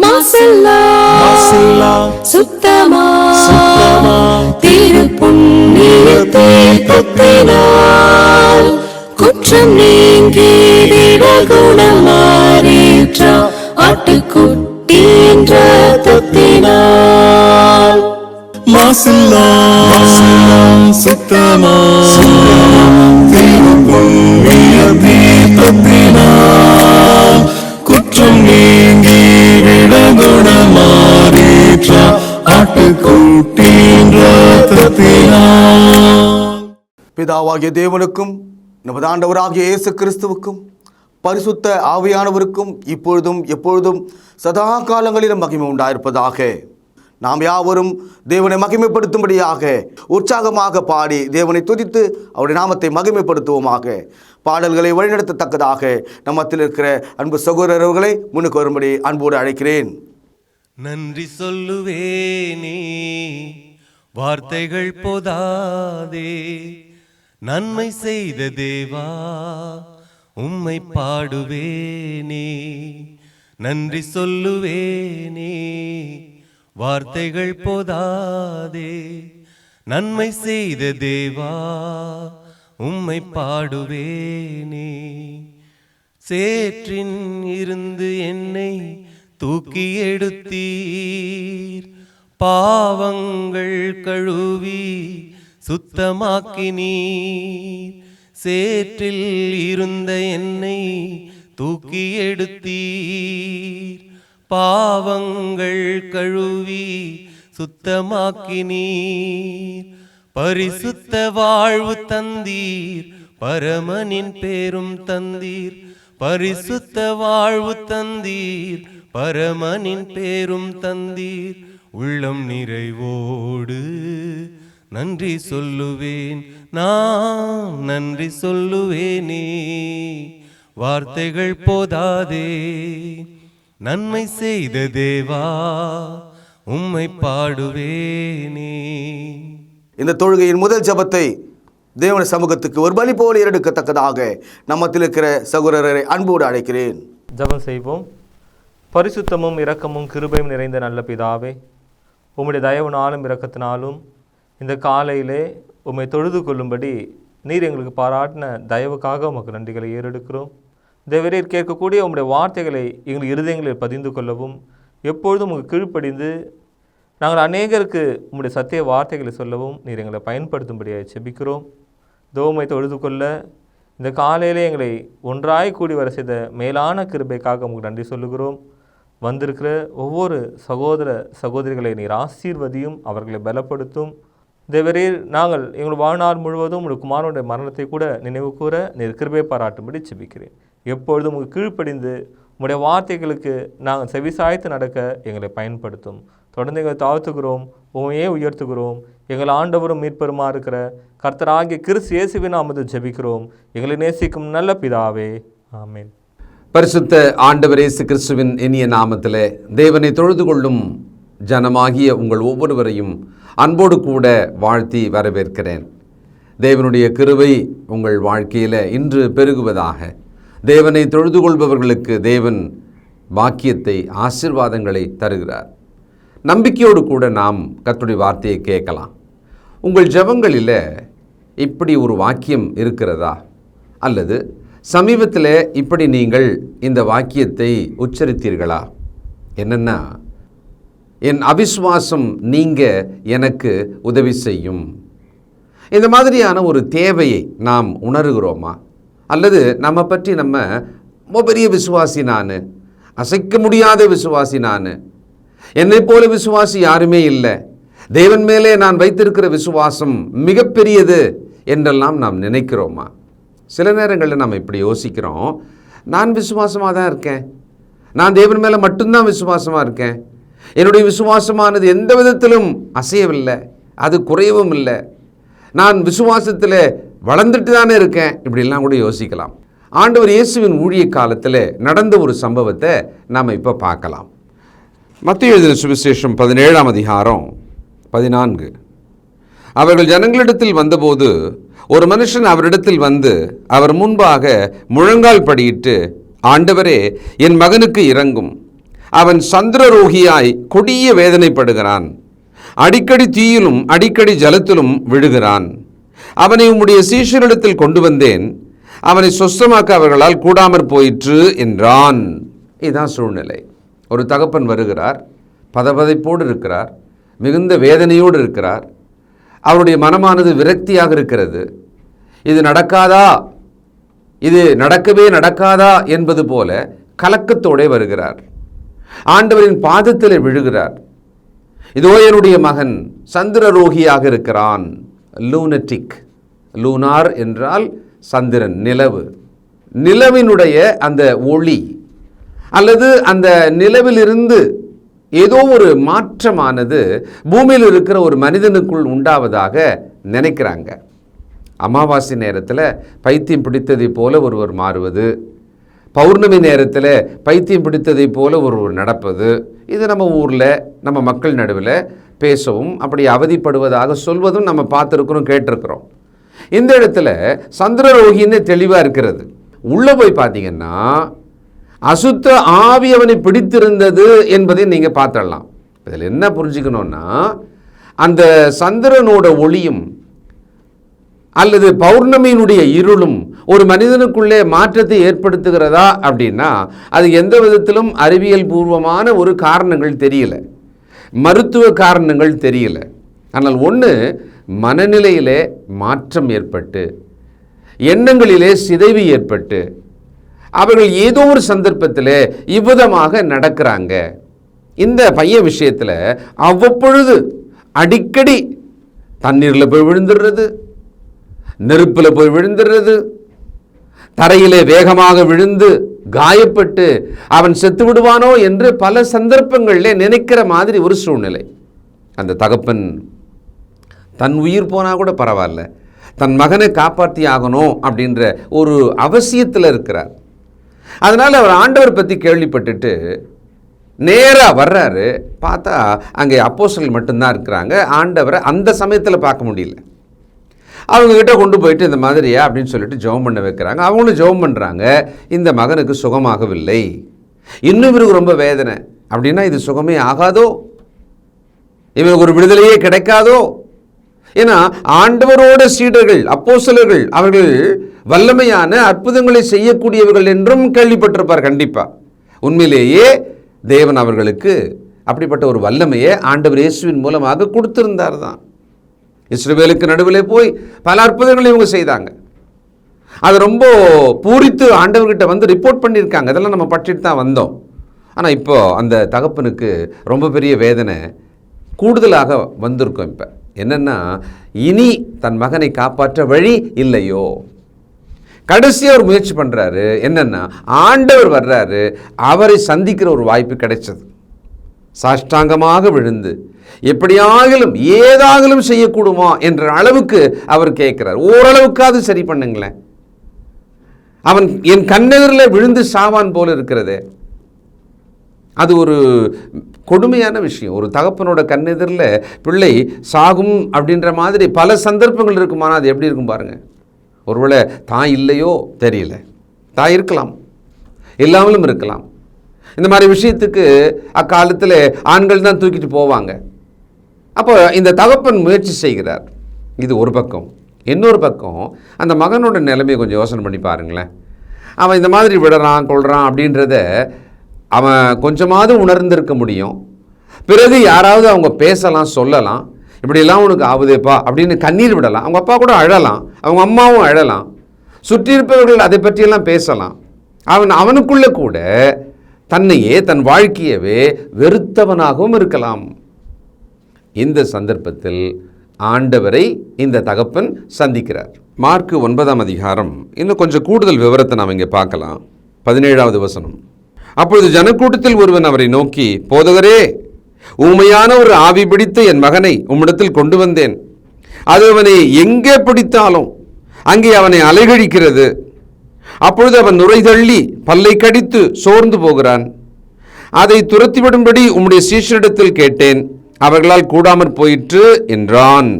மாசல்லா சுத்தமா திரு புண்ணிய தீர்த்தத்தினால் குற்றம் நீங்கிட குணமாறேற்ற ஆட்டுக்குட்டியின் ரத்தத்தினால். மாசல்லா சுத்தமா திரு புண்ணிய தீர்த்தத்தினால் குற்றம் நீங்கி விடகுணமாறேற்ற ஆட்டுக்குட்டியின் ரத்தத்தினால். பிதாவாகிய தேவனுக்கும் நமது ஆண்டவராகிய இயேசு கிறிஸ்துவுக்கும் பரிசுத்த ஆவியானவருக்கும் இப்பொழுதும் எப்பொழுதும் சதா காலங்களிலும் மகிமை உண்டாயிருப்பதாக. நாம் யாவரும் தேவனை மகிமைப்படுத்தும்படியாக உற்சாகமாக பாடி தேவனை துதித்து அவருடைய நாமத்தை மகிமைப்படுத்துவோமாக. பாடல்களை வழிநடத்தத்தக்கதாக நம்மத்தில் இருக்கிற அன்பு சகோதரர்களை முன்னுக்கு வரும்படி அன்போடு அழைக்கிறேன். நன்றி சொல்லுவேனே வார்த்தைகள் போதாதே, நன்மை செய்த தேவா உம்மை பாடுவேனே. நன்றி சொல்லுவேனே வார்த்தைகள் போதாதே, நன்மை செய்த தேவா உம்மை பாடுவேனே. சேற்றின் இருந்து என்னை தூக்கி எடுத்தீர், பாவங்கள் கழுவி சுத்தமாக்கினீர். சேற்றில் இருந்த என்னை தூக்கி எடுத்தீர், பாவங்கள் கழுவி சுத்தமாக்கினீர். பரிசுத்த வாழ்வு தந்தீர், பரமனின் பேரும் தந்தீர். பரிசுத்த வாழ்வு தந்தீர், பரமனின் பேரும் தந்தீர். உள்ளம் நிறைவோடு நன்றி சொல்லுவேன், நான் நன்றி சொல்லுவேனே. வார்த்தைகள் போதாதே, நன்மை செய்த தேவா உம்மை பாடுவேனே. இந்த தொழுகையின் முதல் ஜெபத்தை தேவன சமூகத்துக்கு ஒரு பலி போல ஏறெடுக்கத்தக்கதாக நம்மத்தில் இருக்கிற சகோதரரை அன்போடு அழைக்கிறேன். ஜெபம் செய்வோம். பரிசுத்தமும் இரக்கமும் கிருபையும் நிறைந்த நல்ல பிதாவே, உம்முடைய தயவுனாலும் இரக்கத்தினாலும் இந்த காலையிலே உம்மை தொழுது கொள்ளும்படி நீர் எங்களுக்கு பாராட்டின தயவுக்காக உமக்கு நன்றிகளை ஏறெடுக்கிறோம். தேவரீர் கேட்கக்கூடிய உம்முடைய வார்த்தைகளை எங்கள் இருதயங்களில் பதிந்து கொள்ளவும், எப்பொழுதும் உங்களுக்கு கீழ்ப்படிந்து நாங்கள் அநேகருக்கு உம்முடைய சத்திய வார்த்தைகளை சொல்லவும் நீர் எங்களை பயன்படுத்தும்படியாக செபிக்கிறோம். உம்மை தொழுது கொள்ள இந்த காலையிலே எங்களை ஒன்றாய் கூடி வர செய்த மேலான கிருபைக்காக உங்களுக்கு நன்றி சொல்லுகிறோம். வந்திருக்கிற ஒவ்வொரு சகோதர சகோதரிகளை நீர் ஆசீர்வதியும், அவர்களை பலப்படுத்தும். தேவரீர் நாங்கள் எங்கள் வாழ்நாள் முழுவதும் உங்கள் குமாரனுடைய மரணத்தை கூட நினைவு கூற நீர் கிருபை பாராட்டும்படி செபிக்கிறேன். எப்பொழுதும் உங்களுக்கு கீழ்ப்படிந்து உங்களுடைய வார்த்தைகளுக்கு நாங்கள் செவிசாய்த்து நடக்க எங்களை பயன்படுத்தும். தொடர்ந்து எங்களை தாழ்த்துகிறோம், உண்மையே உயர்த்துகிறோம். எங்கள் ஆண்டவரும் மீட்பெருமா இருக்கிற கர்த்தராகிய கிறிஸ்து இயேசுவின் நாமத்தில் ஜெபிக்கிறோம் எங்களை நேசிக்கும் நல்ல பிதாவே, ஆமென். பரிசுத்த ஆண்டவர் இயேசு கிறிஸ்துவின் இனிய நாமத்திலே தேவனை தொழுது கொள்ளும் ஜனமாகிய உங்கள் ஒவ்வொருவரையும் அன்போடு கூட வாழ்த்தி வரவேற்கிறேன். தேவனுடைய கிருபை உங்கள் வாழ்க்கையில் இன்று பெருகுவதாக. தேவனை தொழுது கொள்பவர்களுக்கு தேவன் பாக்கியத்தை, ஆசீர்வாதங்களை தருகிறார். நம்பிக்கையோடு கூட நாம் கர்த்தருடைய வார்த்தையை கேட்கலாம். உங்கள் ஜெபங்களில் இப்படி ஒரு வாக்கியம் இருக்கிறதா? அல்லது சமீபத்தில் இப்படி நீங்கள் இந்த வாக்கியத்தை உச்சரித்தீர்களா? என்னென்னா, என் அவிசுவாசம் நீங்க எனக்கு உதவி செய்யும். இந்த மாதிரியான ஒரு தேவையை நாம் உணர்கிறோமா? அல்லது நம்ம பற்றி நம்ம ரொம்ப பெரிய விசுவாசி நான், அசைக்க முடியாத விசுவாசி நான், என்னை போல விசுவாசி யாருமே இல்லை, தேவன் மேலே நான் வைத்திருக்கிற விசுவாசம் மிகப்பெரியது என்றெல்லாம் நாம் நினைக்கிறோமா? சில நேரங்களில் நாம் இப்படி யோசிக்கிறோம், நான் விசுவாசமாக தான் இருக்கேன், நான் தேவன் மேலே மட்டும்தான் விசுவாசமாக இருக்கேன், என்னுடைய விசுவாசமானது எந்த விதத்திலும் அசையவில்லை, அது குறையவும் இல்லை, நான் விசுவாசத்தில் வளர்ந்துட்டு தானே இருக்கேன், இப்படிலாம் கூட யோசிக்கலாம். ஆண்டவர் இயேசுவின் ஊழிய காலத்தில் நடந்த ஒரு சம்பவத்தை நாம் இப்போ பார்க்கலாம். மத்தேயு எழுதின சுவிசேஷம் 17ஆம் அதிகாரம் 14. அவர்கள் ஜனங்களிடத்தில் வந்தபோது ஒரு மனுஷன் அவரிடத்தில் வந்து அவர் முன்பாக முழங்கால் படியிட்டு, ஆண்டவரே, என் மகனுக்கு இரங்கும், அவன் சந்திரரோகியாய் கொடிய வேதனைப்படுகிறான். அடிக்கடி தீயிலும் அடிக்கடி ஜலத்திலும் விழுகிறான். அவனை உம்முடைய சீஷரிடத்தில் கொண்டு வந்தேன், அவனை சொஸ்தமாக்க அவர்களால் கூடாமற் போயிற்று என்றான். இதுதான் சூழ்நிலை. ஒரு தகப்பன் வருகிறார், பதபதைப்போடு இருக்கிறார், மிகுந்த வேதனையோடு இருக்கிறார். அவருடைய மனமானது விரக்தியாக இருக்கிறது. இது நடக்காதா, இது நடக்கவே நடக்காதா என்பது போல கலக்கத்தோടെ வருகிறார். ஆண்டவரின் பாதத்தில் விழுகிறார். இதோ என்னுடைய மகன் சந்திரரோகியாக இருக்கிறான். லூனட்டிக், லூனார் என்றால் சந்திரன், நிலவு. நிலவினுடைய அந்த ஒளி அல்லது அந்த நிலவிலிருந்து ஏதோ ஒரு மாற்றமானது பூமியில் இருக்கிற ஒரு மனிதனுக்குள் உண்டாவதாக நினைக்கிறாங்க. அமாவாசை நேரத்தில் பைத்தியம் பிடித்ததை போல ஒருவர் மாறுவது, பௌர்ணமி நேரத்தில் பைத்தியம் பிடித்ததை போல ஒருவர் நடப்பது, இது நம்ம ஊரில் நம்ம மக்கள் நடுவில் பேசவும் அப்படி அவதிப்படுவதாக சொல்வதும் நம்ம பார்த்துருக்குறோம், கேட்டிருக்கிறோம். இந்த இடத்துல சந்திரரோகின்னு தெளிவாக இருக்கிறது. உள்ளே போய் பார்த்தீங்கன்னா அசுத்த ஆவி அவனை பிடித்திருந்தது என்பதை நீங்கள் பார்த்துடலாம். இதில் என்ன புரிஞ்சுக்கணுன்னா, அந்த சந்திரனோட ஒளியும் அல்லது பௌர்ணமியினுடைய இருளும் ஒரு மனிதனுக்குள்ளே மாற்றத்தை ஏற்படுத்துகிறதா அப்படின்னா அது எந்த விதத்திலும் அறிவியல் பூர்வமான ஒரு காரணங்கள் தெரியல, மருத்துவ காரணங்கள் தெரியல. ஆனால் ஒன்று, மனநிலையிலே மாற்றம் ஏற்பட்டு எண்ணங்களிலே சிதைவு ஏற்பட்டு அவர்கள் ஏதோ ஒரு சந்தர்ப்பத்தில் இவ்விதமாக நடக்கிறாங்க. இந்த பையன் விஷயத்தில் அவ்வப்பொழுது அடிக்கடி தண்ணீரில் போய் விழுந்துடுறது, நெருப்பில் போய் விழுந்துடுறது, தரையிலே வேகமாக விழுந்து காயப்பட்டு அவன் செத்து விடுவானோ என்று பல சந்தர்ப்பங்களில் நினைக்கிற மாதிரி ஒரு சூழ்நிலை. அந்த தகப்பன் தன் உயிர் போனால் கூட பரவாயில்ல, தன் மகனை காப்பாற்றி ஆகணும் அப்படின்ற ஒரு அவசியத்தில் இருக்கிறார். அதனால் அவர் ஆண்டவர் பற்றி கேள்விப்பட்டுட்டு நேராக வர்றாரு. பார்த்தா அங்கே அப்போஸ்தலர்கள் மட்டும்தான் இருக்கிறாங்க. ஆண்டவரை அந்த சமயத்தில் பார்க்க முடியல. அவங்கக்கிட்ட கொண்டு போயிட்டு இந்த மாதிரியா அப்படின்னு சொல்லிட்டு ஜெபம் பண்ண வைக்கிறாங்க. அவங்களும் ஜெபம் பண்ணுறாங்க. இந்த மகனுக்கு சுகமாகவில்லை. இன்னும் இவருக்கு ரொம்ப வேதனை. அப்படின்னா இது சுகமே ஆகாதோ, இவருக்கு ஒரு விடுதலையே கிடைக்காதோ? ஏன்னா ஆண்டவரோட சீடர்கள் அப்போஸ்தலர்கள் அவர்கள் வல்லமையான அற்புதங்களை செய்யக்கூடியவர்கள் என்றும் கேள்விப்பட்டிருப்பார். கண்டிப்பாக உண்மையிலேயே தேவன் அவர்களுக்கு அப்படிப்பட்ட ஒரு வல்லமையை ஆண்டவர் இயேசுவின் மூலமாக கொடுத்திருந்தார் தான். இஸ்ரவேலுக்கு நடுவில் போய் பல அற்புதங்களை இவங்க செய்தாங்க. அது ரொம்ப பூரித்து ஆண்டவர்கிட்ட வந்து ரிப்போர்ட் பண்ணியிருக்காங்க. இதெல்லாம் நம்ம பற்றிட்டு தான் வந்தோம். ஆனால் இப்போது அந்த தகப்பனுக்கு ரொம்ப பெரிய வேதனை கூடுதலாக வந்திருக்கும். இப்போ என்னென்னா, இனி தன் மகனை காப்பாற்ற வழி இல்லையோ. கடைசியாக ஒரு முயற்சி பண்ணுறாரு. என்னென்னா, ஆண்டவர் வர்றாரு, அவரை சந்திக்கிற ஒரு வாய்ப்பு கிடைச்சது. சாஷ்டாங்கமாக விழுந்து எப்படியாகிலும் ஏதாகிலும் செய்யக்கூடுமா என்ற அளவுக்கு அவர் கேட்கிறார். ஓரளவுக்காவது சரி பண்ணுங்களேன், அவன் என் கண்ணெதிரில் விழுந்து சாவான் போல இருக்கிறதே. அது ஒரு கொடுமையான விஷயம். ஒரு தகப்பனோட கண்ணெதிரில் பிள்ளை சாகும் அப்படின்ற மாதிரி பல சந்தர்ப்பங்கள் இருக்குமானா அது எப்படி இருக்கும் பாருங்கள். ஒருவேளை தாய் இல்லையோ தெரியல, தாய் இருக்கலாம், இல்லாமலும் இருக்கலாம். இந்த மாதிரி விஷயத்துக்கு அக்காலத்தில் ஆண்கள் தான் தூக்கிட்டு போவாங்க. அப்போ இந்த தகப்பன் முயற்சி செய்கிறார். இது ஒரு பக்கம். இன்னொரு பக்கம் அந்த மகனோட நிலைமையை கொஞ்சம் யோசனை பண்ணி பாருங்களேன். அவன் இந்த மாதிரி விடுறான் கொள்கிறான் அப்படின்றத அவன் கொஞ்சமாவது உணர்ந்திருக்க முடியும். பிறகு யாராவது அவங்க பேசலாம், சொல்லலாம், இப்படியெல்லாம் உனக்கு ஆகுதேப்பா அப்படின்னு கண்ணீர் விடலாம். அவங்க அப்பா கூட அழலாம், அவங்க அம்மாவும் அழலாம், சுற்றி இருப்பவர்கள் அதை பற்றியெல்லாம் பேசலாம். அவனுக்குள்ளே கூட தன்னையே தன் வாழ்க்கையவே வெறுத்தவனாகவும் இருக்கலாம். இந்த சந்தர்ப்பத்தில் ஆண்டவரை இந்த தகப்பன் சந்திக்கிறார். மார்க்கு 9ஆம் அதிகாரம் இன்னும் கொஞ்சம் கூடுதல் விவரத்தை நாம் இங்கே பார்க்கலாம். 17வது வசனம். அப்பொழுது ஜனக்கூட்டத்தில் ஒருவன் அவரை நோக்கி, போதகரே, ஊமையான ஒரு ஆவி பிடித்த என் மகனை உம்மிடத்தில் கொண்டு வந்தேன். அது அவனை எங்கே பிடித்தாலும் அங்கே அவனை அலைகழிக்கிறது. அப்பொழுது அவன் நுரை தள்ளி பல்லை கடித்து சோர்ந்து போகிறான். அதை துரத்திவிடும்படி உம்முடைய சீஷரிடத்தில் கேட்டேன், அவர்களால் கூடாமற் போயிற்று என்றான்.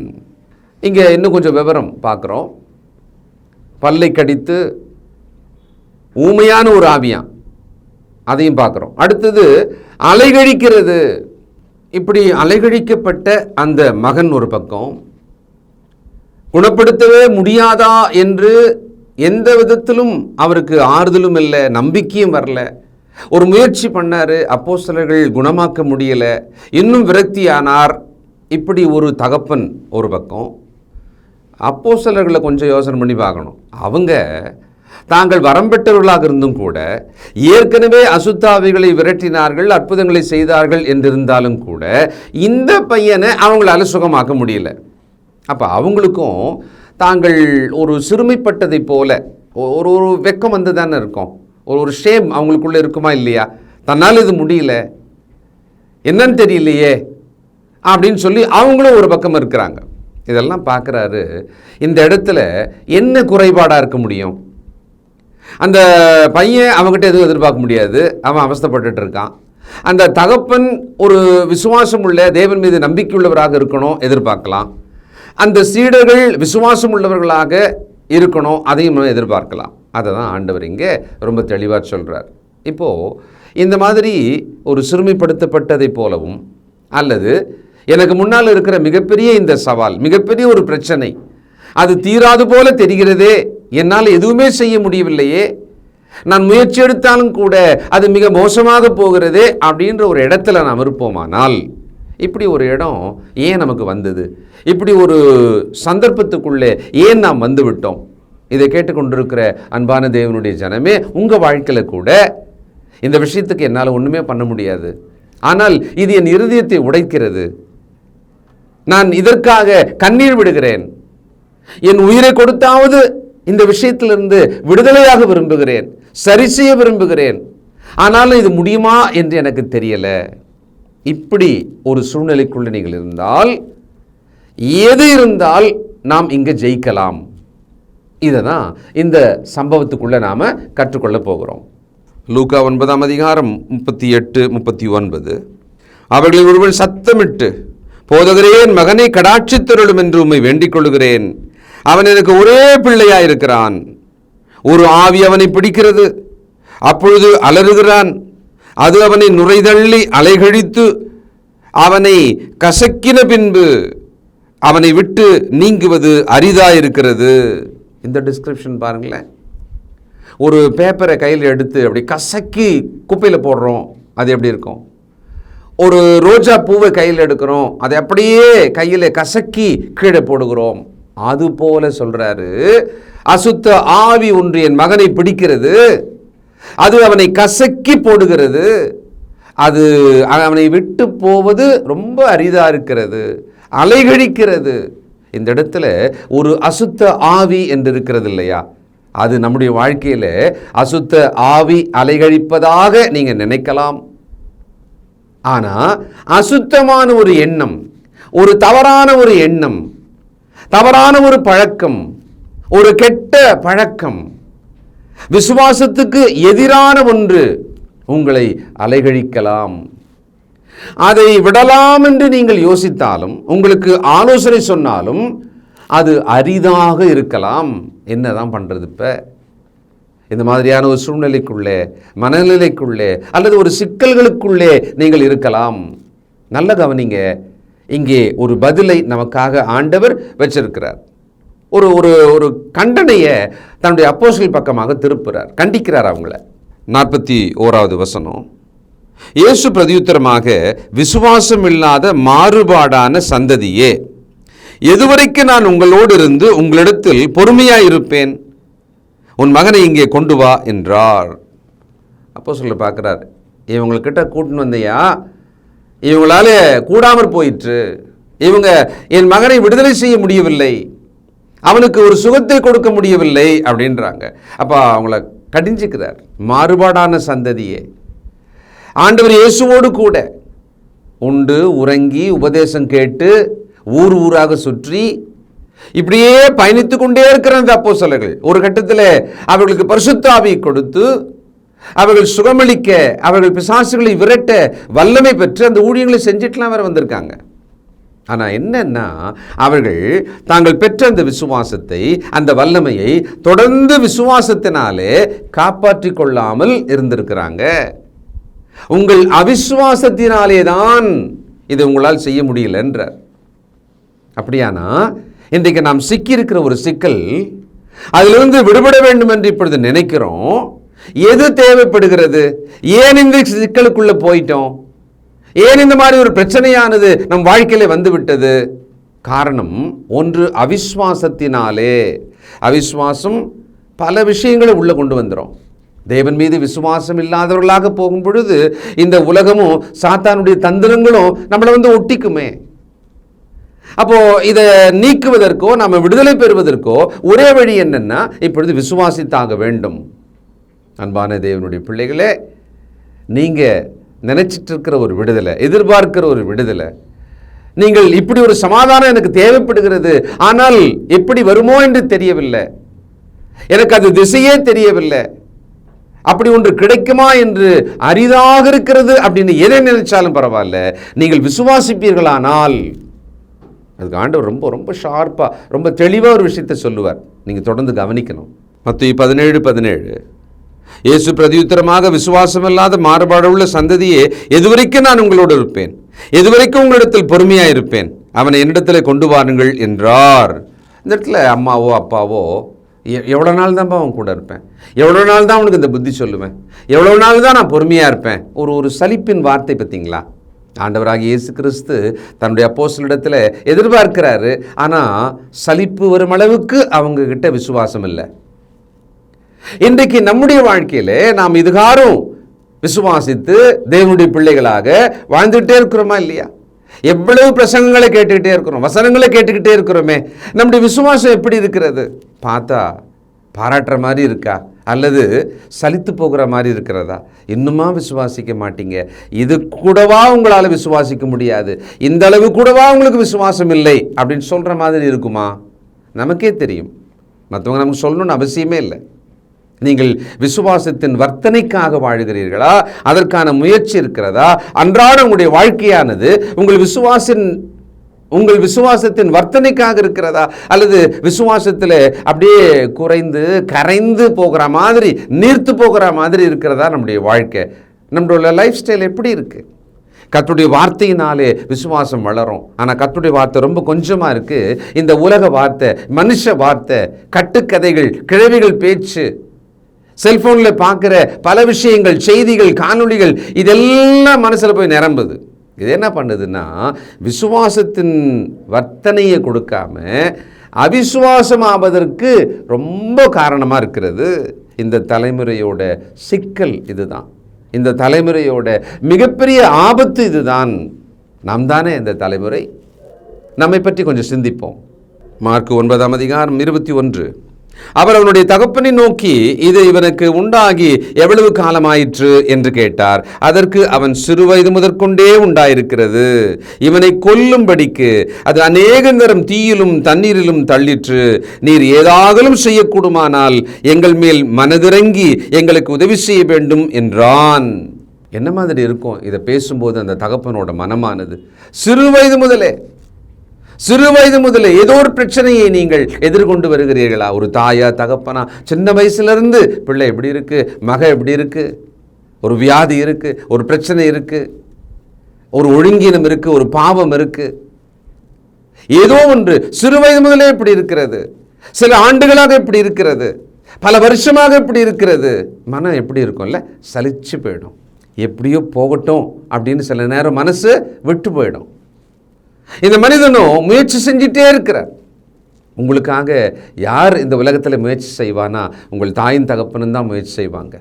இங்கே இன்னும் கொஞ்சம் விவரம் பார்க்குறோம். பல்லை கடித்து ஊமையான ஒரு ஆவியான், அதையும் பார்க்குறோம். அடுத்தது அலைகழிக்கிறது. இப்படி அலைகழிக்கப்பட்ட அந்த மகன் ஒரு பக்கம், குணப்படுத்தவே முடியாதா என்று எந்த விதத்திலும் அவருக்கு ஆறுதலும் இல்லை, நம்பிக்கையும் வரல. ஒரு முயற்சி பண்ணார், அப்போஸ்தலர்கள் குணமாக்க முடியல, இன்னும் விரக்தியானார். இப்படி ஒரு தகப்பன் ஒரு பக்கம். அப்போஸ்தலர்களை கொஞ்சம் யோசனை பண்ணி பார்க்கணும். அவங்க தாங்கள் வரம்பெற்றவர்களாக இருந்தும் கூட ஏற்கனவே அசுத்தாவிகளை விரட்டினார்கள், அற்புதங்களை செய்தார்கள் என்றிருந்தாலும் கூட இந்த பையனை அவங்களால சுகமாக்க முடியல. அப்போ அவங்களுக்கும் தாங்கள் ஒரு சிறுமைப்பட்டதை போல ஒரு ஒரு வெக்கம் வந்து தானே இருக்கும், ஒரு ஷேம் அவங்களுக்குள்ளே இருக்குமா இல்லையா? தன்னால் இது முடியல, என்னன்னு தெரியலையே அப்படின்னு சொல்லி அவங்களும் ஒரு பக்கம் இருக்கிறாங்க. இதெல்லாம் பார்க்குறாரு. இந்த இடத்துல என்ன குறைபாடாக இருக்க முடியும்? அந்த பையன் அவங்ககிட்ட எதுவும் எதிர்பார்க்க முடியாது, அவன் அவஸ்தைப்பட்டு இருக்கான். அந்த தகப்பன் ஒரு விசுவாசம் உள்ள, தேவன் மீது நம்பிக்கை உள்ளவராக இருக்கணும், எதிர்பார்க்கலாம். அந்த சீடர்கள் விசுவாசம் உள்ளவர்களாக இருக்கணும், அதையும் எதிர்பார்க்கலாம். அதை தான் ஆண்டவர் இங்கே ரொம்ப தெளிவாக சொல்கிறார். இப்போது இந்த மாதிரி ஒரு சிறுமைப்படுத்தப்பட்டதை போலவும், அல்லது எனக்கு முன்னால் இருக்கிற மிகப்பெரிய இந்த சவால், மிகப்பெரிய ஒரு பிரச்சனை, அது தீராது போல தெரிகிறதே, என்னால் எதுவுமே செய்ய முடியவில்லையே, நான் முயற்சி எடுத்தாலும் கூட அது மிக மோசமாக போகிறதே அப்படின்ற ஒரு இடத்துல நாம் இருப்போமானால், இப்படி ஒரு இடம் ஏன் நமக்கு வந்தது, இப்படி ஒரு சந்தர்ப்பத்துக்குள்ளே ஏன் நாம் வந்து விட்டோம்? இதை கேட்டுக்கொண்டிருக்கிற அன்பான தேவனுடைய ஜனமே, உங்கள் வாழ்க்கையில் கூட இந்த விஷயத்துக்கு என்னால் ஒன்றுமே பண்ண முடியாது, ஆனால் இது என் இருதயத்தை உடைக்கிறது, நான் இதற்காக கண்ணீர் விடுகிறேன், என் உயிரை கொடுத்தாவது இந்த விஷயத்திலிருந்து விடுதலையாக விரும்புகிறேன், சரி செய்ய விரும்புகிறேன், ஆனாலும் இது முடியுமா என்று எனக்கு தெரியல. இப்படி ஒரு சூழ்நிலைக்குள்ள நீங்கள் இருந்தால், எது இருந்தால் நாம் இங்கே ஜெயிக்கலாம், இதை தான் இந்த சம்பவத்துக்குள்ளே நாம் கற்றுக்கொள்ள போகிறோம். லூக்கா 9ஆம் அதிகாரம் 38-39. அவர்களில் ஒருவன் சத்தமிட்டு, போதகரே, என் மகனை கடாட்சித்தருளும் என்று உம்மை வேண்டிக் கொள்கிறேன், அவன் எனக்கு ஒரே பிள்ளையாயிருக்கிறான், ஒரு ஆவி அவனை பிடிக்கிறது, அப்பொழுது அலறுகிறான், அது அவனை நுரைதள்ளி அலைகழித்து அவனை கசக்கின பின்பு அவனை விட்டு நீங்குவது அரிதாயிருக்கிறது. இந்த டிஸ்கிரிப்ஷன் பாருங்களேன். ஒரு பேப்பரை கையில் எடுத்து அப்படி கசக்கி குப்பையில் போடுறோம், அது எப்படி இருக்கும்? ஒரு ரோஜா பூவை கையில் எடுக்கிறோம், அதை அப்படியே கையில் கசக்கி கீழே போடுகிறோம். அது போல சொல்றாரு, அசுத்த ஆவி ஒன்று என் மகனை பிடிக்கிறது, அது அவனை கசக்கி போடுகிறது, அது அவனை விட்டு போவது ரொம்ப அரிதா இருக்கிறது, அலைகழிக்கிறது. இந்த இடத்துல ஒரு அசுத்த ஆவி என்று இருக்கிறது இல்லையா? அது நம்முடைய வாழ்க்கையில் அசுத்த ஆவி அலைகழிப்பதாக நீங்க நினைக்கலாம். ஆனா அசுத்தமான ஒரு எண்ணம், ஒரு தவறான ஒரு எண்ணம், தவறான ஒரு பழக்கம், ஒரு கெட்ட பழக்கம், விசுவாசத்துக்கு எதிரான ஒன்று உங்களை அலைகழிக்கலாம். அதை விடலாம் என்று நீங்கள் யோசித்தாலும், உங்களுக்கு ஆலோசனை சொன்னாலும் அது அரிதாக இருக்கலாம். என்னதான் பண்றது? இப்ப இந்த மாதிரியான ஒரு சூழ்நிலைக்குள்ளே, மனநிலைக்குள்ளே, அல்லது ஒரு சிக்கல்களுக்குள்ளே நீங்கள் இருக்கலாம். நல்ல கவனிங்க, இங்கே ஒரு பதிலை நமக்காக ஆண்டவர் வச்சிருக்கிறார். ஒரு ஒரு ஒரு கண்டனையை தன்னுடைய அப்போஸ்தலர் பக்கமாக திருப்புறார், கண்டிக்கிறார் அவங்கள. 41வது வசனம், இயேசு பிரதியுத்தரமாக, விசுவாசம் இல்லாத மாறுபாடான சந்ததியே, எதுவரைக்கும் நான் உங்களோடு இருந்து உங்களிடத்தில் பொறுமையாயிருப்பேன், உன் மகனை இங்கே கொண்டு வா என்றார். அப்போஸ்தலர் பார்க்கிறார், இவங்கக்கிட்ட கூட்டின்னு வந்தையா, இவங்களால கூடாமற் போயிற்று, இவங்க என் மகனை விடுதலை செய்ய முடியவில்லை, அவனுக்கு ஒரு சுகத்தை கொடுக்க முடியவில்லை அப்படின்றாங்க. அப்போ அவங்கள கடிஞ்சிக்கிறார். மாறுபாடான சந்ததியே, ஆண்டவர் இயேசுவோடு கூட உண்டு உறங்கி உபதேசம் கேட்டு ஊர் ஊராக சுற்றி இப்படியே பயணித்து கொண்டே இருக்கிற அந்த அப்போஸ்தலர்கள் ஒரு கட்டத்தில் அவர்களுக்கு பரிசுத்த ஆவியை கொடுத்து அவர்கள் சுகமளிக்க, அவர்கள் பிசாசுகளை விரட்ட வல்லமை பெற்று அந்த ஊழியங்களை செஞ்சிட்டுலாம் வேற வந்திருக்காங்க. ஆனால் என்னன்னா, அவர்கள் தாங்கள் பெற்ற அந்த விசுவாசத்தை, அந்த வல்லமையை தொடர்ந்து விசுவாசத்தினாலே காப்பாற்றி கொள்ளாமல் இருந்திருக்கிறாங்க. உங்கள் அவிசுவாசத்தினாலே தான் இதை உங்களால் செய்ய முடியல என்றார். அப்படியானா இன்றைக்கு நாம் சிக்கியிருக்கிற ஒரு சிக்கல், அதிலிருந்து விடுபட வேண்டும் என்று இப்பொழுது நினைக்கிறோம். எது தேவைப்படுகிறது? ஏன் இந்த சிக்கலுக்குள்ள போயிட்டோம்? ஏன் இந்த மாதிரி ஒரு பிரச்சனையானது நம் வாழ்க்கையில வந்து விட்டது? காரணம் ஒன்று, அவிசுவாசத்தினாலே. அவிசுவாசம் பல விஷயங்களை உள்ள கொண்டு வந்துடும். தேவன் மீது விசுவாசம் இல்லாதவர்களாக போகும் பொழுது இந்த உலகமும் சாத்தானுடைய தந்திரங்களும் நம்மளை வந்து ஒட்டிக்குமே. அப்போ இதை நீக்குவதற்கோ நம்ம விடுதலை பெறுவதற்கோ ஒரே வழி என்னன்னா, இப்பொழுது விசுவாசித்தாக வேண்டும். அன்பான தேவனுடைய பிள்ளைகளே, நீங்க நினைச்சிட்டு இருக்கிற ஒரு விடுதலை, எதிர்பார்க்கிற ஒரு விடுதலை, நீங்கள் இப்படி ஒரு சமாதானம் எனக்கு தேவைப்படுகிறது, ஆனால் எப்படி வருமோ என்று தெரியவில்லை, எனக்கு அது திசையே தெரியவில்லை, அப்படி ஒன்று கிடைக்குமா என்று அரிதாக இருக்கிறது அப்படின்னு எதை நினைச்சாலும் பரவாயில்ல, நீங்கள் விசுவாசிப்பீர்களானால் அதுக்கு ஆண்டவர் ரொம்ப ரொம்ப ஷார்ப்பாக ரொம்ப தெளிவாக ஒரு விஷயத்தை சொல்லுவார். நீங்கள் தொடர்ந்து கவனிக்கணும். மத்தேயு 17:17 இயேசு பிரதியுத்தரமாக, விசுவாசமில்லாத மாறுபாடுள்ள சந்ததியே, எதுவரைக்கும் நான் உங்களோடு இருப்பேன், எதுவரைக்கும் உங்களிடத்தில் பொறுமையாக இருப்பேன், அவனை என்னிடத்தில் கொண்டு வாருங்கள் என்றார். இந்த இடத்துல அம்மாவோ அப்பாவோ எவ்வளோ நாள் தான்ப்பா அவன் கூட இருப்பேன், எவ்வளோ நாள் தான் அவனுக்கு இந்த புத்தி சொல்லுவேன், எவ்வளோ நாள் தான் நான் பொறுமையாக இருப்பேன், ஒரு சலிப்பின் வார்த்தை பார்த்தீங்களா? ஆண்டவராகிய இயேசு கிறிஸ்து தன்னுடைய அப்போஸ்தலரிடத்தில் எதிர்பார்க்கிறாரு. ஆனால் சலிப்பு வரும் அளவுக்கு அவங்க கிட்ட விசுவாசம் இல்லை. இன்றைக்கு நம்முடைய வாழ்க்கையில நாம் இதுகாரும் விசுவாசித்து தேவனுடைய பிள்ளைகளாக வாழ்ந்துகிட்டே இருக்கிறோமா இல்லையா? எவ்வளவு பிரசங்கங்களை கேட்டுக்கிட்டே இருக்கிறோம், வசனங்களை கேட்டுக்கிட்டே இருக்கிறோமே. நம்முடைய விசுவாசம் எப்படி இருக்கிறது? பார்த்தா பாராட்டுற மாதிரி இருக்கா, அல்லது சலித்து போகிற மாதிரி இருக்கிறதா? இன்னுமா விசுவாசிக்க மாட்டீங்க? இது கூடவா உங்களால் விசுவாசிக்க முடியாது? இந்த அளவு கூடவா உங்களுக்கு விசுவாசம் இல்லை அப்படின்னு சொல்கிற மாதிரி இருக்குமா? நமக்கே தெரியும். மற்றவங்க நமக்கு சொல்லணும்னு அவசியமே இல்லை. நீங்கள் விசுவாசத்தின் வர்த்தனைக்காக வாழுகிறீர்களா? அதற்கான முயற்சி இருக்கிறதா? அன்றாட உங்களுடைய வாழ்க்கையானது உங்கள் விசுவாசத்தின் வர்த்தனைக்காக இருக்கிறதா? அல்லது விசுவாசத்தில் அப்படியே குறைந்து கரைந்து போகிற மாதிரி, நீர்த்து போகிற மாதிரி இருக்கிறதா நம்முடைய வாழ்க்கை? நம்மளோட லைஃப் ஸ்டைல் எப்படி இருக்கு? கர்த்தருடைய வார்த்தையினாலே விசுவாசம் வளரும். ஆனால் கர்த்தருடைய வார்த்தை ரொம்ப கொஞ்சமாக இருக்கு. இந்த உலக வார்த்தை, மனுஷ வார்த்தை, கட்டுக்கதைகள், கிழவிகள் பேச்சு, செல்போனில் பார்க்குற பல விஷயங்கள், செய்திகள், காணொளிகள், இதெல்லாம் மனசில் போய் நிரம்புது. இது என்ன பண்ணுதுன்னா, விசுவாசத்தின் வர்த்தனையை கொடுக்காம அவிசுவாசமாவதற்கு ரொம்ப காரணமாக இருக்கிறது. இந்த தலைமுறையோட சிக்கல் இதுதான். இந்த தலைமுறையோட மிகப்பெரிய ஆபத்து இதுதான். நாம் தானே இந்த தலைமுறை. நம்மை பற்றி கொஞ்சம் சிந்திப்போம். மார்க்கு 9:21 அவர் அவனுடைய தகப்பனை நோக்கி, இது இவனுக்கு உண்டாகி எவ்வளவு காலமாயிற்று என்று கேட்டார். அதற்கு அவன் சிறுவயது முதற்கொண்டே உண்டாயிருக்கிறது, இவனை கொல்லும்படிக்கு அது அநேக நேரம் தீயிலும் தண்ணீரிலும் தள்ளிற்று, நீர் ஏதாகலும் செய்யக்கூடுமானால் எங்கள் மேல் மனதிறங்கி எங்களுக்கு உதவி செய்ய வேண்டும் என்றான். என்ன மாதிரி இருக்கும் இதை பேசும்போது அந்த தகப்பனோட மனமானது? சிறு வயது முதலே ஏதோ ஒரு பிரச்சனையை நீங்கள் எதிர்கொண்டு வருகிறீர்களா? ஒரு தாயா, தகப்பனா, சின்ன வயசுலேருந்து பிள்ளை எப்படி இருக்கு, மக எப்படி இருக்கு, ஒரு வியாதி இருக்கு, ஒரு பிரச்சனை இருக்கு, ஒரு ஒழுங்கீனம் இருக்கு, ஒரு பாவம் இருக்கு, ஏதோ ஒன்று சிறு வயது முதலே இப்படி இருக்கிறது, சில ஆண்டுகளாக இப்படி இருக்கிறது, பல வருஷமாக இப்படி இருக்கிறது. மனம் எப்படி இருக்கும்ல, சலிச்சு போயிடும். எப்படியோ போகட்டும் அப்படின்னு சில நேரம் மனசு விட்டு போயிடும். இந்த மனிதனும் முயற்சி செஞ்சிட்டே இருக்கிறார். உங்களுக்காக யார் இந்த உலகத்தில் முயற்சி செய்வானா? உங்கள் தாயின் தகப்பனும் தான் முயற்சி செய்வாங்க.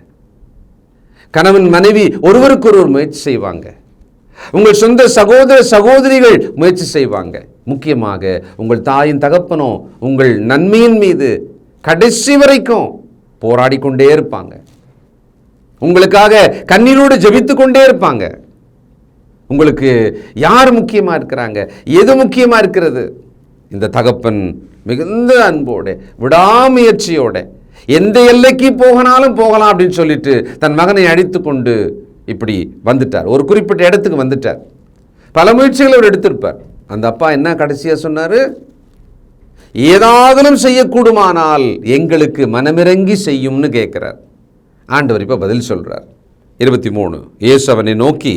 கணவன் மனைவி ஒருவருக்கொருவர் முயற்சி செய்வாங்க. உங்கள் சொந்த சகோதர சகோதரிகள் முயற்சி செய்வாங்க. முக்கியமாக உங்கள் தாயின் தகப்பனும் உங்கள் நன்மையின் மீது கடைசி வரைக்கும் போராடி கொண்டே இருப்பாங்க. உங்களுக்காக கண்ணீரோடு ஜெபித்து கொண்டே இருப்பாங்க. உங்களுக்கு யார் முக்கியமாக இருக்கிறாங்க? எது முக்கியமாக இருக்கிறது? இந்த தகப்பன் மிகுந்த அன்போடு, விடாமுயற்சியோட, எந்த எல்லைக்கு போகனாலும் போகலாம் அப்படின்னு சொல்லிட்டு தன் மகனை அழைத்து கொண்டு இப்படி வந்துட்டார். ஒரு குறிப்பிட்ட இடத்துக்கு வந்துட்டார். பல முயற்சிகளை அவர் எடுத்திருப்பார். அந்த அப்பா என்ன கடைசியாக சொன்னார்? ஏதாகலும் செய்யக்கூடுமானால் எங்களுக்கு மனமிறங்கி செய்யும்னு கேட்குறார். ஆண்டவர் இப்போ பதில் சொல்கிறார். 23. இயேசு அவனை நோக்கி,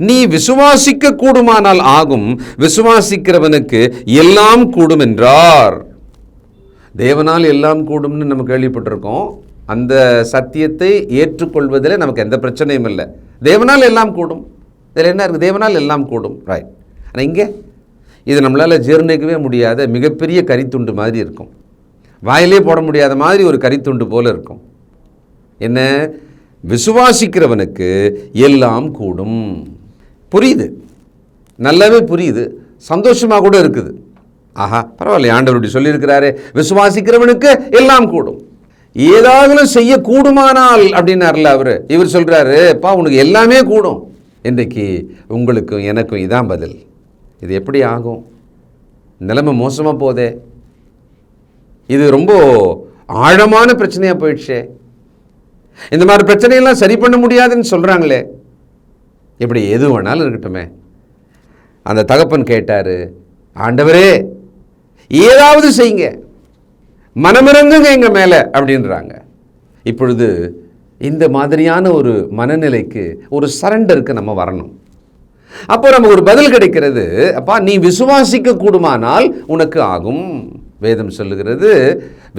நீ விசுவாசிக்க கூடுமானால் ஆகும், விசுவாசிக்கிறவனுக்கு எல்லாம் கூடும் என்றார். தேவனால் எல்லாம் கூடும்னு நம்ம கேள்விப்பட்டிருக்கோம். அந்த சத்தியத்தை ஏற்றுக்கொள்வதில் நமக்கு எந்த பிரச்சனையும் இல்லை. தேவனால் எல்லாம் கூடும், இதில் என்ன இருக்குது? தேவனால் எல்லாம் கூடும், ரைட். ஆனால் இங்கே இது நம்மளால் ஜீர்ணிக்கவே முடியாத மிகப்பெரிய கரித்துண்டு மாதிரி இருக்கும். வாயிலே போட முடியாத மாதிரி ஒரு கரித்துண்டு போல இருக்கும். என்ன? விசுவாசிக்கிறவனுக்கு எல்லாம் கூடும். புரியுது, நல்லாவே புரியுது, சந்தோஷமாக கூட இருக்குது. ஆஹா, பரவாயில்ல, ஆண்டவர் இப்படி சொல்லியிருக்கிறாரு, விசுவாசிக்கிறவனுக்கு எல்லாம் கூடும். ஏதாவது செய்ய கூடுமானால் அப்படின்னார்ல அவர். இவர் சொல்கிறாரு, பா உனக்கு எல்லாமே கூடும். இன்றைக்கு உங்களுக்கும் எனக்கும் இதான் பதில். இது எப்படி ஆகும்? நிலைமை மோசமாக போதே, இது ரொம்ப ஆழமான பிரச்சனையாக போயிடுச்சே, இந்த மாதிரி பிரச்சனையெல்லாம் சரி பண்ண முடியாதுன்னு சொல்கிறாங்களே, இப்படி எது வேணாலும் இருக்கட்டுமே. அந்த தகப்பன் கேட்டார், ஆண்டவரே ஏதாவது செய்யுங்க, மனமிறங்குங்க எங்கள் மேலே அப்படின்றாங்க. இப்பொழுது இந்த மாதிரியான ஒரு மனநிலைக்கு, ஒரு சரண்டருக்கு நம்ம வரணும். அப்போ நமக்கு ஒரு பதில் கிடைக்கிறது. அப்பா நீ விசுவாசிக்க கூடுமானால் உனக்கு ஆகும். வேதம் சொல்லுகிறது,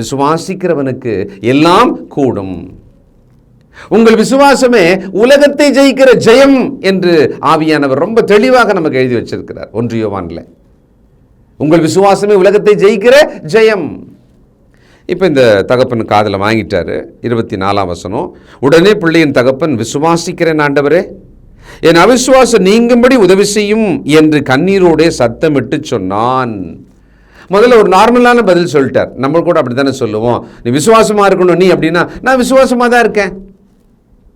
விசுவாசிக்கிறவனுக்கு எல்லாம் கூடும். உங்கள் விசுவாசமே உலகத்தை ஜெயிக்கிற ஜெயம் என்று ஆவியானவர் ரொம்ப தெளிவாக நமக்கு எழுதி வச்சிருக்கிறார் 1 யோவான்ல. உங்கள் விசுவாசமே உலகத்தை ஜெயிக்கிற ஜெயம். இப்போ இந்த தகப்பன் காதில் வாங்கிட்டாரு. 24ஆம் வசனம், உடனே பிள்ளையின் தகப்பன், விசுவாசிக்கிறேன் ஆண்டவரே, என் அவிசுவாசம் நீங்கும்படி உதவி செய்யும் என்று கண்ணீரோடே சத்தமிட்டு சொன்னான். முதல்ல ஒரு நார்மலான பதில் சொல்லிட்டார். நம்ம கூட அப்படி தானே சொல்லுவோம், நீ விசுவாசமாக இருக்கணும் நீ அப்படின்னா, நான் விசுவாசமாக தான் இருக்கேன்.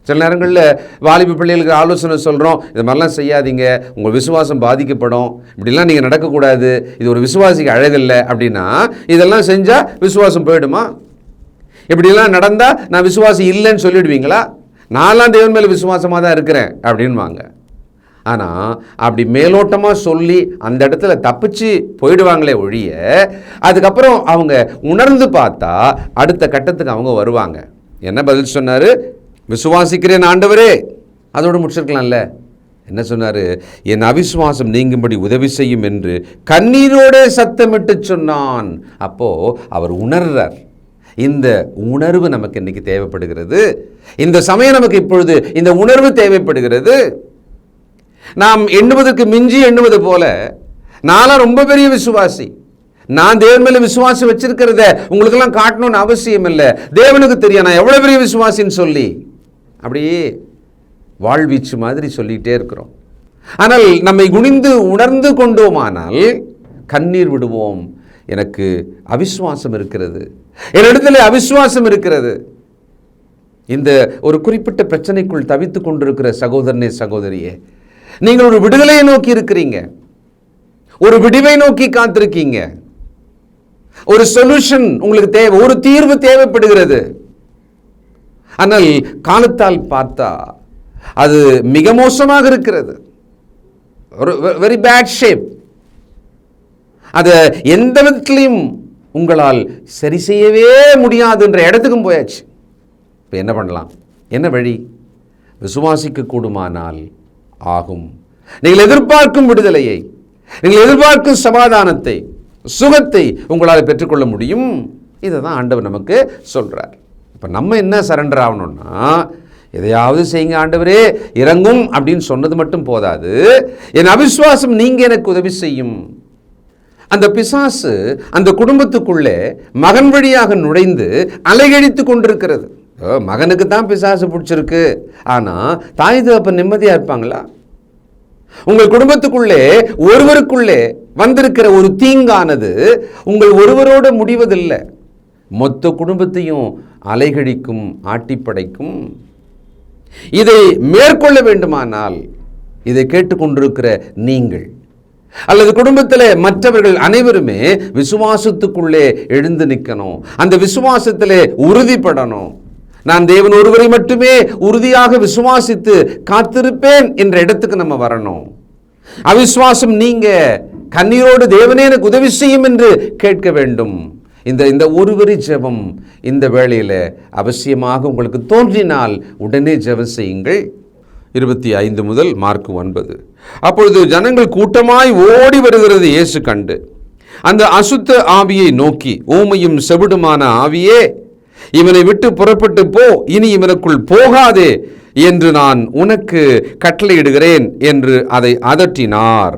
சில நேரங்களில் வாலிப பிள்ளைகளுக்கு ஆலோசனை சொல்கிறோம், இது மாதிரிலாம் செய்யாதீங்க, உங்கள் விசுவாசம் பாதிக்கப்படும், இப்படிலாம் நீங்கள் நடக்கக்கூடாது, இது ஒரு விசுவாசிக்கு அழகில்லை அப்படின்னா, இதெல்லாம் செஞ்சால் விசுவாசம் போயிடுமா? இப்படிலாம் நடந்தால் நான் விசுவாசி இல்லைன்னு சொல்லிடுவீங்களா? நான்லாம் தேவன் மேலே விசுவாசமாக தான் இருக்கிறேன் அப்படின்வாங்க. ஆனால் அப்படி மேலோட்டமாக சொல்லி அந்த இடத்துல தப்பிச்சு போயிடுவாங்களே ஒழிய, அதுக்கப்புறம் அவங்க உணர்ந்து பார்த்தா அடுத்த கட்டத்துக்கு அவங்க வருவாங்க. என்ன பதில் சொன்னார்? விசுவாசிக்கிறேன் ஆண்டவரே, அதோடு முடிச்சிருக்கலாம்ல. என்ன சொன்னார்? என் அவிசுவாசம் நீங்கும்படி உதவி செய்யும் என்று கண்ணீரோட சத்தமிட்டு சொன்னான். அப்போது அவர் உணர்றார். இந்த உணர்வு நமக்கு இன்னைக்கு தேவைப்படுகிறது. இந்த சமயம் நமக்கு இப்பொழுது இந்த உணர்வு தேவைப்படுகிறது. நாம் எண்ணுவதற்கு மிஞ்சி எண்ணுவது போல, நான்லாம் ரொம்ப பெரிய விசுவாசி, நான் தேவன் மேலே விசுவாசம் வச்சிருக்கிறத உங்களுக்கெல்லாம் காட்டணும்னு அவசியம் இல்லை, தேவனுக்கு தெரியும் நான் எவ்வளோ பெரிய விசுவாசின்னு சொல்லி அப்படியே வாழ்வீச்சு மாதிரி சொல்லிகிட்டே இருக்கிறோம். ஆனால் நம்மை குனிந்து உணர்ந்து கொண்டோமானால் கண்ணீர் விடுவோம். எனக்கு அவிசுவாசம் இருக்கிறது, என்னிடத்தில் அவிசுவாசம் இருக்கிறது. இந்த ஒரு குறிப்பிட்ட பிரச்சனைக்குள் தவித்து கொண்டிருக்கிற சகோதரனே சகோதரியே, நீங்கள் ஒரு விடுதலையை நோக்கி இருக்கிறீங்க, ஒரு விடிவை நோக்கி காத்திருக்கீங்க. ஒரு சொல்யூஷன் உங்களுக்கு தேவை, ஒரு தீர்வு தேவைப்படுகிறது. ஆனால் காலத்தால் பார்த்தா அது மிக மோசமாக இருக்கிறது, ஒரு வெரி பேட் ஷேப். அதை எந்த விதத்திலையும் உங்களால் சரி செய்யவே முடியாதுன்ற இடத்துக்கும் போயாச்சு. இப்போ என்ன பண்ணலாம்? என்ன வழி? விசுவாசிக்க கூடுமானால் ஆகும். நீங்கள் எதிர்பார்க்கும் விடுதலையை, நீங்கள் எதிர்பார்க்கும் சமாதானத்தை, சுகத்தை உங்களால் பெற்றுக்கொள்ள முடியும். இதை தான் ஆண்டவர் நமக்கு சொல்கிறார். இப்போ நம்ம என்ன சரண்டர் ஆகணும்னா, எதையாவது செய்யுங்க ஆண்டவரே இறங்கும் அப்படின்னு சொன்னது மட்டும் போதாது, என் அவிசுவாசம் நீங்க எனக்கு உதவி செய்யும். அந்த பிசாசு அந்த குடும்பத்துக்குள்ளே மகன் வழியாக நுழைந்து அலைகழித்து கொண்டிருக்கிறது. மகனுக்கு தான் பிசாசு பிடிச்சிருக்கு, ஆனால் தாய் தகப்பன் நிம்மதியாக இருப்பாங்களா? உங்கள் குடும்பத்துக்குள்ளே ஒருவருக்குள்ளே வந்திருக்கிற ஒரு தீங்கானது உங்கள் ஒருவரோடு முடிவதில்லை, மொத்த குடும்பத்தையும் அலைகழிக்கும், ஆட்டிப்படைக்கும். இதை மேற்கொள்ள வேண்டுமானால் இதை கேட்டுக்கொண்டிருக்கிற நீங்கள் அல்லது குடும்பத்தில் மற்றவர்கள் அனைவருமே விசுவாசத்துக்குள்ளே எழுந்து நிற்கணும், அந்த விசுவாசத்திலே உறுதிப்படணும். நான் தேவன் ஒருவரை மட்டுமே உறுதியாக விசுவாசித்து காத்திருப்பேன் என்ற இடத்துக்கு நம்ம வரணும். அவிசுவாசம் நீங்க கண்ணீரோடு தேவனே எனக்கு உதவி செய்யும் என்று கேட்க வேண்டும். இந்த ஒருவரி ஜெபம் இந்த வேளையில் அவசியமாக உங்களுக்கு தோன்றினால் உடனே ஜெபம் செய்யுங்கள். 25 முதல் மார்க் 9. அப்பொழுது ஜனங்கள் கூட்டமாய் ஓடி வருகிறது இயேசு கண்டு அந்த அசுத்த ஆவியை நோக்கி, ஊமையும் செவிடுமான ஆவியே, இவனை விட்டு புறப்பட்டு போ, இனி இவனுக்குள் போகாதே என்று நான் உனக்கு கட்டளையிடுகிறேன் என்று அதை அதட்டினார்.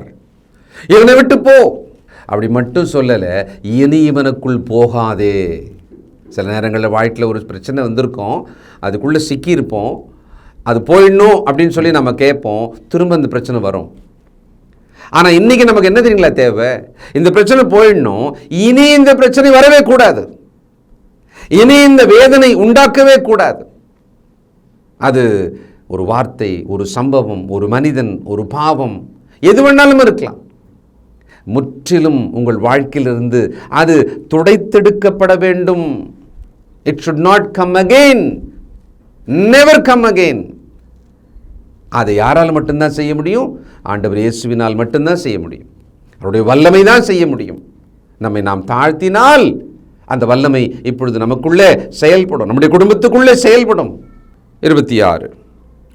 இவனை விட்டு போ அப்படி மட்டும் சொல்லலை, இனி இவனுக்குள் போகாதே. சில நேரங்களில் வாழ்க்கையில் ஒரு பிரச்சனை வந்திருக்கோம், அதுக்குள்ளே சிக்கியிருப்போம், அது போயிடணும் அப்படின்னு சொல்லி நம்ம கேட்போம், திரும்ப அந்த பிரச்சனை வரும். ஆனால் இன்றைக்கி நமக்கு என்ன தெரியுங்களா தேவை? இந்த பிரச்சனை போயிடணும், இனி இந்த பிரச்சனை வரவே கூடாது, இனி இந்த வேதனை உண்டாக்கவே கூடாது. அது ஒரு வார்த்தை, ஒரு சம்பவம், ஒரு மனிதன், ஒரு பாவம், எது வேணாலும் இருக்கலாம். முற்றிலும் உங்கள் வாழ்க்கையிலிருந்து அது துடைத்தெடுக்கப்பட வேண்டும். It should not come again, never come again. அதை யாரால் மட்டும்தான் செய்ய முடியும்? ஆண்டவர் இயேசுவினால் மட்டும்தான் செய்ய முடியும். அவருடைய வல்லமை தான் செய்ய முடியும். நம்மை நாம் தாழ்த்தினால் அந்த வல்லமை இப்பொழுது நமக்குள்ளே செயல்படும், நம்முடைய குடும்பத்துக்குள்ளே செயல்படும். 26.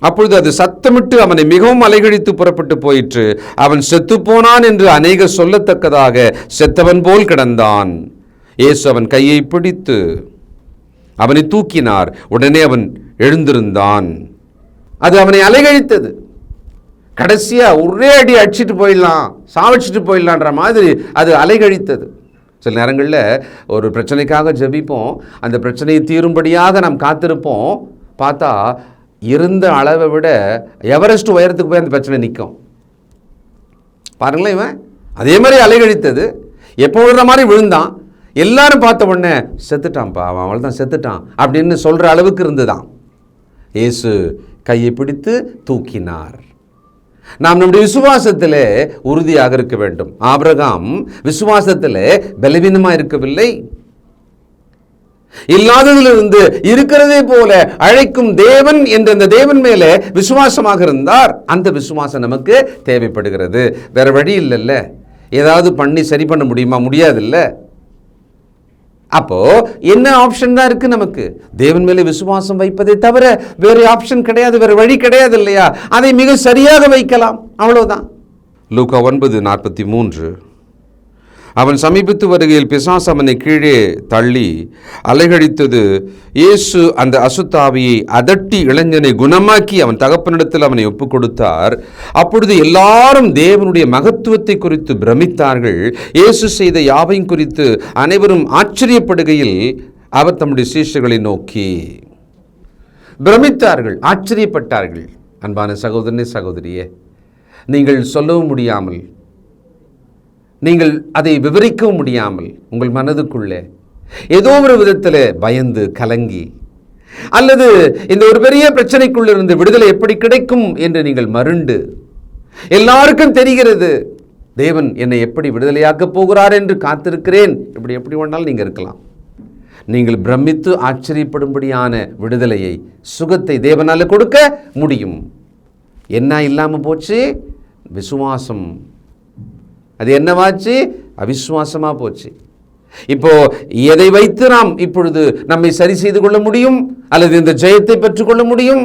அப்பொழுது அது சத்தமிட்டு அவனை மிகவும் அலைகழித்து புறப்பட்டு போயிற்று. அவன் செத்துப்போனான் என்று அநேகர் சொல்லத்தக்கதாக செத்தவன் போல் கிடந்தான். இயேசு அவன் கையை பிடித்து அவனை தூக்கினார். உடனே அவன் எழுந்திருந்தான். அது அவனை அலைகழித்தது. கடைசியா ஒரே அடி அடிச்சுட்டு போயிடலாம், சாவடிச்சுட்டு போயிடலான்ற மாதிரி அது அலைகழித்தது. சில நேரங்களில் ஒரு பிரச்சனைக்காக ஜெபிப்போம், அந்த பிரச்சனையை தீரும்படியாக நாம் காத்திருப்போம். பார்த்தா இருந்த அளவை விட எவரெஸ்ட் உயரத்துக்கு போய் அந்த பிரச்சனை நிற்கும். பாருங்களேன், இவன் அதே மாதிரி அலைகழித்தது. எப்போ விழுற மாதிரி விழுந்தான், எல்லாரும் பார்த்த உடனே செத்துட்டான்ப்பா, அவன் அவள் தான் செத்துட்டான் அப்படின்னு சொல்கிற அளவுக்கு இருந்துதான். இயேசு கையை பிடித்து தூக்கினார். நாம் நம்முடைய விசுவாசத்திலே உறுதியாக இருக்க வேண்டும். ஆபிரகாம் விசுவாசத்திலே பலவீனமாக இருக்கவில்லை. இல்லாததிலிருந்து இருக்கிறதே போல அழைக்கும் தேவன் என்ற அந்த தேவன் மேலே விசுவாசமாக இருந்தார். அந்த விசுவாசம் நமக்கு தேவைப்படுகிறது. வேற வழி இல்லைல்ல, ஏதாவது பண்ணி சரி பண்ண முடியுமா? முடியாதுல்ல. அப்போ என்ன ஆப்ஷன் தான் இருக்கு நமக்கு? தேவன் மேலே விசுவாசம் வைப்பதை தவிர வேறு ஆப்ஷன் கிடையாது, வேறு வழி கிடையாது இல்லையா? அதை மிக சரியாக வைக்கலாம், அவ்வளவுதான். லூக்கா 9:43. அவன் சமீபத்து வருகையில் பிசாசு அவனை கீழே தள்ளி அலைகழித்தது. இயேசு அந்த அசுத்தாவியை அதட்டி இளைஞனை குணமாக்கி அவன் தகப்பனிடத்தில் அவனை ஒப்புக் கொடுத்தார். அப்பொழுது எல்லாரும் தேவனுடைய மகத்துவத்தை குறித்து பிரமித்தார்கள். இயேசு செய்த யாவையும் குறித்து அனைவரும் ஆச்சரியப்படுகையில் அவர் தம்முடைய சீஷர்களை நோக்கி பிரமித்தார்கள், ஆச்சரியப்பட்டார்கள். அன்பான சகோதரனே, சகோதரியே, நீங்கள் சொல்லவும் முடியாமல், நீங்கள் அதை விவரிக்கவும் முடியாமல் உங்கள் மனதுக்குள்ளே ஏதோ ஒரு விதத்தில் பயந்து கலங்கி, அல்லது இந்த ஒரு பெரிய பிரச்சனைக்குள்ளிருந்து விடுதலை எப்படி கிடைக்கும் என்று நீங்கள் மருண்டு, எல்லாருக்கும் தெரிகிறது தேவன் என்னை எப்படி விடுதலையாக்கப் போகிறார் என்று காத்திருக்கிறேன், இப்படி எப்படி வேணாலும் நீங்கள் இருக்கலாம். நீங்கள் பிரமித்து ஆச்சரியப்படும்படியான விடுதலையை, சுகத்தை தேவனால் கொடுக்க முடியும். என்ன இல்லாமல் போச்சு? விசுவாசம். அது என்னவாச்சு? அவிசுவாசமாக போச்சு. இப்போ எதை வைத்து நாம் இப்பொழுது நம்மை சரி செய்து கொள்ள முடியும் அல்லது இந்த ஜெயத்தை பெற்றுக்கொள்ள முடியும்?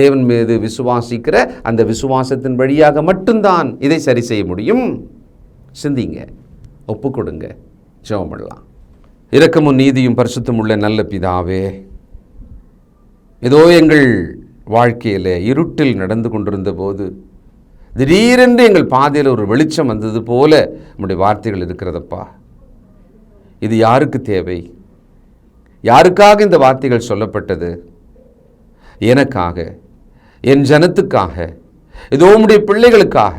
தேவன் மீது விசுவாசிக்கிற அந்த விசுவாசத்தின் வழியாக மட்டும்தான் இதை சரி செய்ய முடியும். சிந்திங்க, ஒப்பு கொடுங்க, ஜெபம் பண்ணலாம். இரக்கமும் நீதியும் பரிசுத்தம் உள்ள நல்ல பிதாவே, ஏதோ எங்கள் வாழ்க்கையில் இருட்டில் நடந்து கொண்டிருந்த போது திடீரென்று எங்கள் பாதையில் ஒரு வெளிச்சம் வந்தது போல நம்முடைய வார்த்தைகள் இருக்கிறதப்பா. இது யாருக்கு தேவை? யாருக்காக இந்த வார்த்தைகள் சொல்லப்பட்டது? எனக்காக, என் ஜனத்துக்காக, ஏதோ உம்முடைய பிள்ளைகளுக்காக,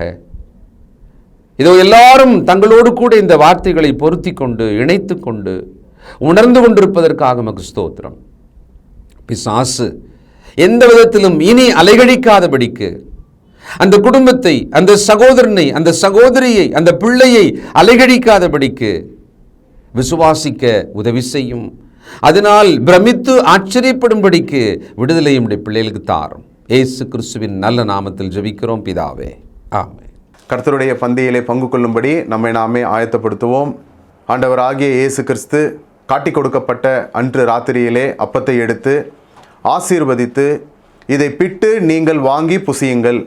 ஏதோ எல்லாரும் தங்களோடு கூட இந்த வார்த்தைகளை பொருத்தி கொண்டு இணைத்து கொண்டு உணர்ந்து கொண்டிருப்பதற்காக உமக்கு ஸ்தோத்திரம். பிசாசு எந்த விதத்திலும் இனி அலைகழிக்காதபடிக்கு அந்த குடும்பத்தை, அந்த சகோதரனை, அந்த சகோதரியை, அந்த பிள்ளையை அலைகழிக்காதபடிக்கு விசுவாசிக்க உதவி செய்யும். அதனால் பிரமித்து ஆச்சரியப்படும்படிக்கு விடுதலை நம்முடைய பிள்ளைகளுக்கு தாரும். இயேசு கிறிஸ்துவின் நல்ல நாமத்தில் ஜெபிக்கிறோம் பிதாவே, ஆமென். கர்த்தருடைய பந்தியிலே பங்கு கொள்ளும்படி நம்மை நாமே ஆயத்தப்படுத்துவோம். ஆண்டவராகிய இயேசு கிறிஸ்து காட்டி கொடுக்கப்பட்ட அன்று ராத்திரியிலே அப்பத்தை எடுத்து ஆசீர்வதித்து, இதை பிட்டு நீங்கள் வாங்கி புசியுங்கள்.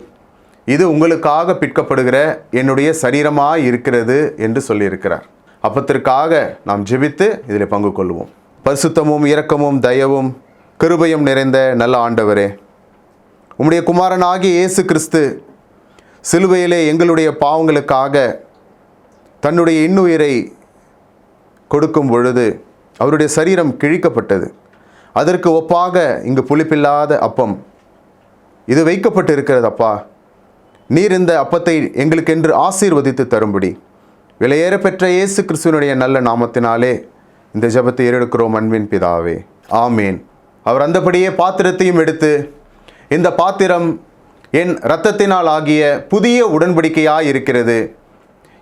இது உங்களுக்காக பிற்கப்படுகிற என்னுடைய சரீரமாய் இருக்கிறது என்று சொல்லியிருக்கிறார். அப்பத்திற்காக நாம் ஜெபித்து இதில் பங்கு கொள்வோம். பரிசுத்தமும் இரக்கமும் தயவும் கிருபையும் நிறைந்த நல்ல ஆண்டவரே, உம்முடைய குமாரனாகிய இயேசு கிறிஸ்து சிலுவையிலே எங்களுடைய பாவங்களுக்காக தன்னுடைய இன்னுயிரை கொடுக்கும் பொழுது அவருடைய சரீரம் கிழிக்கப்பட்டது. அதற்கு ஒப்பாக இங்கு புளிப்பில்லாத அப்பம் இது வைக்கப்பட்டு இருக்கிறது. அப்பா, நீர் இந்த அப்பத்தை எங்களுக்கென்று ஆசீர்வதித்து தரும்படி விலையேற பெற்ற இயேசு கிறிஸ்துவனுடைய நல்ல நாமத்தினாலே இந்த ஜெபத்தை ஏறெடுக்கிறோம் அன்பின் பிதாவே, ஆமேன். அவர் அந்தபடியே பாத்திரத்தையும் எடுத்து, இந்த பாத்திரம் என் இரத்தத்தினால் ஆகிய புதிய உடன்படிக்கையாய் இருக்கிறது,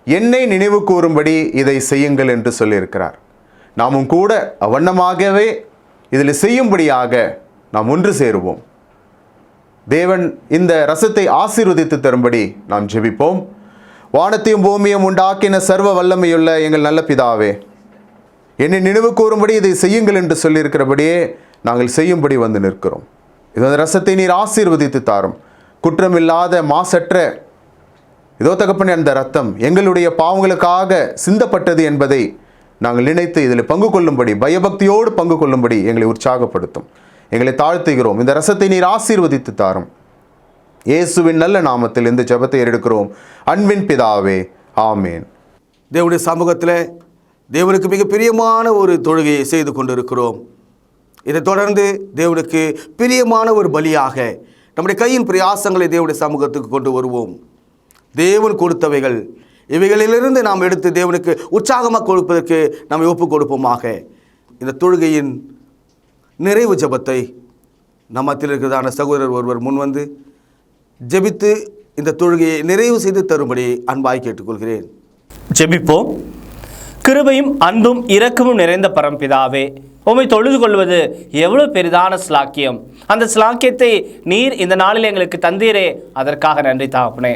என்னை நினைவு கூறும்படி இதை செய்யுங்கள் என்று சொல்லியிருக்கிறார். நாமும் கூட அவ்வண்ணமாகவே இதில் செய்யும்படியாக நாம் ஒன்று சேருவோம். தேவன் இந்த ரசத்தை ஆசீர்வதித்து தரும்படி நாம் ஜெபிப்போம். வானத்தையும் பூமியும் உண்டாக்கின சர்வ வல்லமையுள்ள எங்கள் நல்ல பிதாவே, என்னை நினைவு கூறும்படி இதை செய்யுங்கள் என்று சொல்லியிருக்கிறபடியே நாங்கள் செய்யும்படி வந்து நிற்கிறோம். இந்த ரசத்தை நீர் ஆசீர்வதித்து தாரும். குற்றமில்லாத மாசற்ற இதோ தகப்பனே, அந்த ரத்தம் எங்களுடைய பாவங்களுக்காக சிந்தப்பட்டது என்பதை நாங்கள் நினைத்து இதில் பங்கு கொள்ளும்படி, பயபக்தியோடு பங்கு கொள்ளும்படி எங்களை உற்சாகப்படுத்தும். எங்களை தாழ்த்துகிறோம். இந்த ரசத்தை நீர் ஆசீர்வதித்து தாரும். இயேசுவின் நல்ல நாமத்தில் இந்த ஜெபத்தை எடுக்கிறோம் அன்பின் பிதாவே, ஆமேன். தேவனுடைய சமூகத்தில் தேவனுக்கு மிக பிரியமான ஒரு தொழுகையை செய்து கொண்டிருக்கிறோம். இதை தொடர்ந்து தேவனுக்கு பிரியமான ஒரு பலியாக நம்முடைய கையின் பிரயாசங்களை தேவனுடைய சமூகத்துக்கு கொண்டு வருவோம். தேவன் கொடுத்தவைகள், இவைகளிலிருந்து நாம் எடுத்து தேவனுக்கு உற்சாகமாக கொடுப்பதற்கு நாம் ஒப்புக் கொடுப்போமாக. இந்த தொழுகையின் நிறைவு ஜெபத்தை நம்மத்தில் இருக்கிறதான சகோதரர் ஒருவர் முன்வந்து ஜெபித்து இந்த தொழுகையை நிறைவு செய்து தரும்படி அன்பாய் கேட்டுக்கொள்கிறேன். ஜெபிப்போம். கிருபையும் அன்பும் இரக்கமும் நிறைந்த பரம்பிதாவே, உம்மை தொழுது கொள்வது எவ்வளவு பெரிதான ஸ்லாக்கியம். அந்த ஸ்லாக்கியத்தை நீர் இந்த நாளில் எங்களுக்கு தந்தீரே, அதற்காக நன்றி தாப்பனே.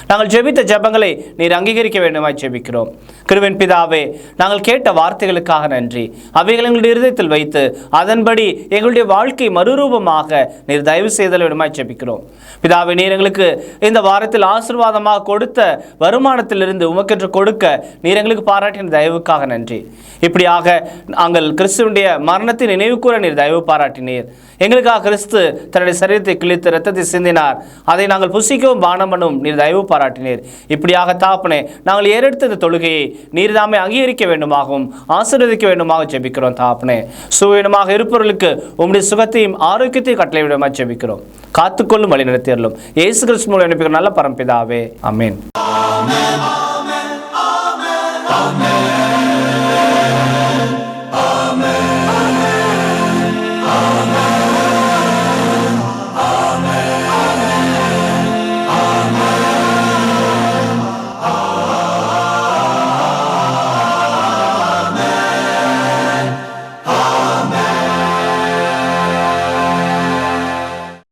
நாங்கள் ஜெபித்த ஜெபங்களை நீர் அங்கீகரிக்க வேண்டுமாய் ஜெபிக்கிறோம். கிருபையின் பிதாவே, நாங்கள் கேட்ட வார்த்தைகளுக்காக நன்றி. அவைகள் எங்களுடைய இருதயத்தில் வைத்து அதன்படி எங்களுடைய வாழ்க்கை மறுரூபமாக நீர் தயவு செய்தல் வேண்டுமாய் ஜெபிக்கிறோம். பிதாவே, நீர் எங்களுக்கு இந்த வாரத்தில் ஆசீர்வாதமாக கொடுத்த வருமானத்திலிருந்து உமக்கென்று கொடுக்க நீர் எங்களுக்கு பாராட்டின தயவுக்காக நன்றி. இப்படியாக நாங்கள் கிறிஸ்துவனுடைய மரணத்தை நினைவு கூற நீர் தயவு பாராட்டினீர். எங்களுக்காக கிறிஸ்து தன்னுடைய சரீரத்தை கிழித்து இரத்தத்தை சிந்தினார். அதை நாங்கள் புசிக்கவும் பானம் பண்ணவும் நீர் தயவு பாராட்டினீர். இப்படியாக தாப்பனே, நாங்கள் ஏறெடுத்த இந்த தொழுகையை நீர் தாமே அங்கீகரிக்க வேண்டுமாகவும் ஆசீர்வதிக்க வேண்டுமாக ஜெபிக்கிறோம். தாப்பனே, சுவீனமாக இருப்பவர்களுக்கு உம்முடைய சுகத்தையும் ஆரோக்கியத்தையும் கட்டளை விடமாக ஜெபிக்கிறோம். காத்துக்கொள்ளும் வழி நடத்தியறலும் இயேசு கிறிஸ்து மூலம் நல்ல பரம்பிதாவே, ஆமென்.